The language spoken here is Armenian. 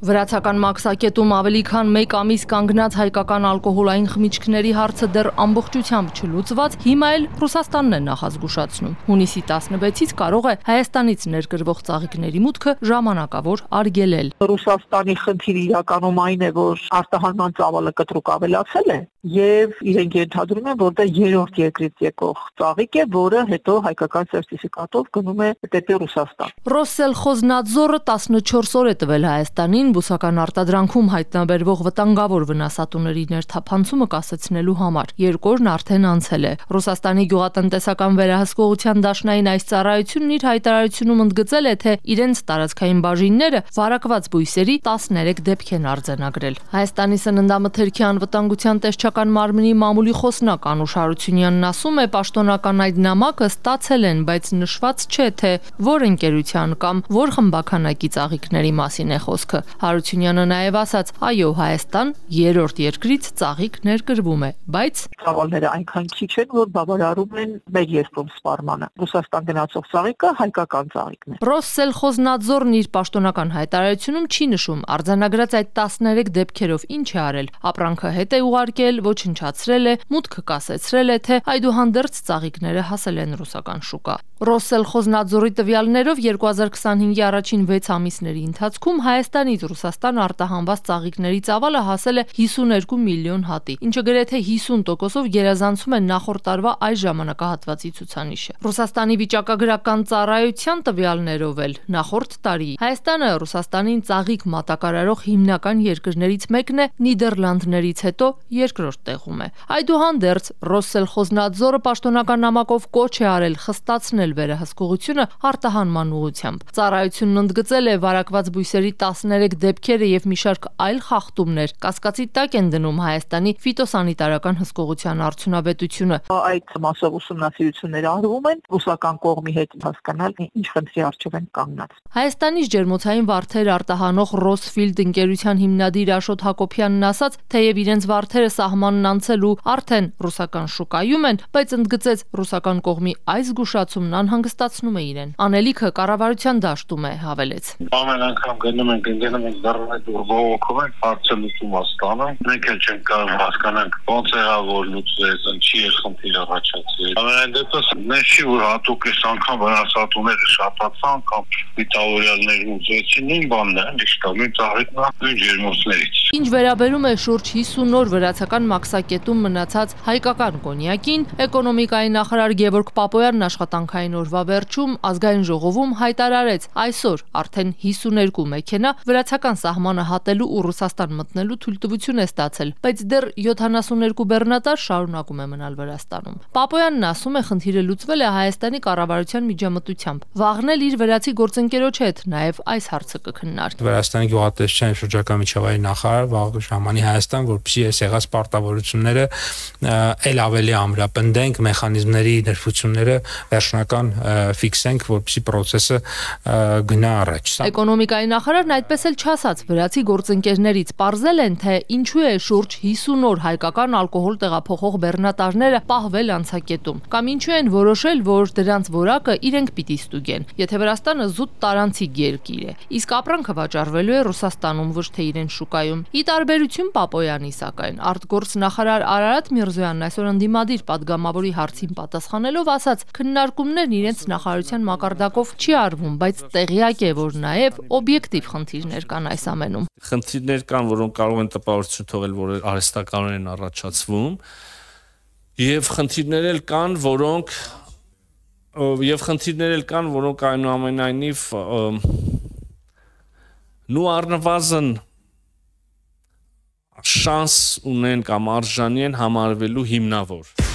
Վրացական մաքսակետում ավելի քան 1 ամիս կանգնած հայկական ալկոհոլային խմիչքների հարցը դեռ ամբողջությամբ չլուծված, հիմա էլ Ռուսաստանն է նախազգուշացնում։ Հունիսի 16-ից կարող է Հայաստանից ներկրվող ծաղիկների մուտքը ժամանակավոր արգելել։ Ռուսաստանի խնդիրը իրականում այն է, որ արտահանման ծավալը կտրուկ ավելացել է եւ իրենք ենթադրում են, որ դա երրորդ երկրից եկող ծաղիկ է, որը հետո հայկական սերտիֆիկատով գնում է դեպի Ռուսաստան։ Ռոսսելխոզնադզորը 14 օր է տվել Հայաստանին բուսական արտադրանքում հայտնաբերվող վտանգավոր վնասատուների ներթափանցումը կասեցնելու համար։ 2 օրն արդեն անցել է։ Ռուսաստանի գյուղատնտեսական վերահսկողության դաշնային այս ծառայությունն իր հայտարարությունում ընդգծել է, թե իրենց տարածքային բաժինները վարակված բույսերի 13 դեպք են արձանագրել։ Հայաստանի սննդամթերքի անվտանգության տեսչական մարմնի մամուլի խոսնակ Անուշ Հարությունյանն ասում է, պաշտոնական այդ նամակը ստացել են, բայց նշված չէ, թե որ ընկերության կամ որ խմբաքանակի ծաղիկների մասին է խոսքը։ Հարությունյանը նաև ասաց, այո, Հայաստան երրորդ երկրից ծաղիկ ներկրվում է, բայց ծավալները այնքան քիչ են, որ բավարարում են մեր երկրում սպառմանը։ Ռուսաստան գնացող ծաղիկը հայկական ծաղիկն է։ Ռոսսելխոզնադզորն իր պաշտոնական հայտարարությունում չի նշում արձանագրած այդ 13 դեպքերով ինչ է արել։ Ապրանքը հետ է ուղարկել, ոչնչացրել է, մուտքը կասեցրել է, թե այդուհանդերձ ծաղիկները հասել են ռուսական շուկա։ Ռոսսելխոզնադզորի տվյալներով 2025-ի առաջին 6 ամիսների ընթացքում Հայաստանից Ռուսաստան արտահանված ծաղիկների ծավալը հասել է 52 միլիոն հատի, ինչը գրեթե 50%-ով գերազանցում է նախորդ տարվա այս ժամանակահատվածի ցուցանիշը։ Ռուսաստանի վիճակագրական ծառայության տվյալներով էլ նախորդ տարի Հայաստանը Ռուսաստանին ծաղիկ մատակարարող հիմնական երկրներից մեկն է, Նիդերլանդներից հետո երկրորդ տեղում է։ Այդուհանդերձ Ռոսսելխոզնադզորը պաշտոնական նամակով կոչ է արել խստացնել վերահսկողությունը արտահանման ուղղությամբ։ Ծառայությունն ընդգծել է վարակված բույսերի 13 դեպքերը եւ մի շարք այլ խախտումներ կասկածի տակ են դնում Հայաստանի ֆիտոսանիտարական հսկողության արդյունավետությունը։ Այդ մասով ուսումնասիրությունները արվում են, ռուսական կողմի հետ հասկանալ ինչ խնդրի առջև են կանգնած։ Հայաստանից ջերմոցային վարդեր արտահանող Ռոսֆիլդ ընկերության հիմնադիր Աշոտ Հակոբյանն ասաց, թեև իրենց վարդերը սահմանն անցել ու արդեն ռուսական շուկայում են, բայց ընդգծեց ռուսական կողմի այս զգուշացումն անհանգստացնում է իրեն։ Անելիքը կառավարության դաշտում է, հավելեց։ Ամեն անգամ գնում ենք դառնում այդ բողոքով են հարցը լուծում ստանում։ Մենք էլ չենք կարող հասկանանք ոնց է որ լուծվեց, ինչի է խնդիր առաջացել։ Ամեն դեպս մենք չի որ հատուկ այս անգամ վնասատուները շատացան կամ դիտավորյալներ ուզեցին նույն բանն է, ճիշտ է, նույն ծաղիկն է, նույն ջերմոցներից։ Ինչ վերաբերում է շուրջ 50 օր վրացական մաքսակետում մնացած հայկական կոնյակին, էկոնոմիկայի նախարար Գևորգ Պապոյանն աշխատանքային օրվա վերջում ազգային ժողովում հայտարարեց, այսօր արդեն 52 մեքենա վրացական սահմանը հատելու ու Ռուսաստան մտնելու թույլտվություն է ստացել, բայց դեռ 72 բեռնատար շարունակում է մնալ Վրաստանում։ Պապոյանն ասում է, խնդիրը լուծվել է Հայաստանի կառավարության միջամտությամբ։ Վաղն էլ իր վրացի գործընկերոջ հետ նաև այս հարցը կքննարկի։ Վրաստանի գյուղատնտեսության շրջակա միջավայրի նախարար վաղ ժամանի Հայաստան, որպեսզի այս եղած պարտավորությունները ել ավելի ամրապնդենք, մեխանիզմների ներբությունները վերջնական ֆիքսենք, որպեսզի process-ը գնա առաջ։ Էկոնոմիկայի նախարարն այդպես էլ չասաց, վրացի գործընկերներից պարզել են, թե ինչու է շուրջ 50 օր հայկական ալկոհոլ տեղափոխող բեռնատարները պահվել անցակետում, կամ ինչու են որոշել, որ դրանց որակը իրենք պիտի ստուգեն, եթե Վրաստանը զուտ տարանցիկ երկիր է, իսկ ապրանքը վաճառվելու է Ռուսաստանում, ոչ թե իրեն շուկայում։ Ի տարբերություն Պապոյանի, սակայն, արտգործնախարար Արարատ Միրզոյանն այսօր ընդդիմադիր падգամավորի հարցին պատասխանելով ասաց, քննարկումներն իրենց նախարարության մակարդակով չի արվում, բայց տեղյակ է, որ նաև օբյեկտիվ խնդիրներ կան այս ամենում։ Խնդիրներ կան, որոնք կարող են տպավորություն թողել, որ արհեստականորեն են առաջացվում, եւ խնդիրներ էլ կան, որոնք այնուամենայնիվ նու առնվազն շանս ունեն կամ արժանի են համարվելու հիմնավոր։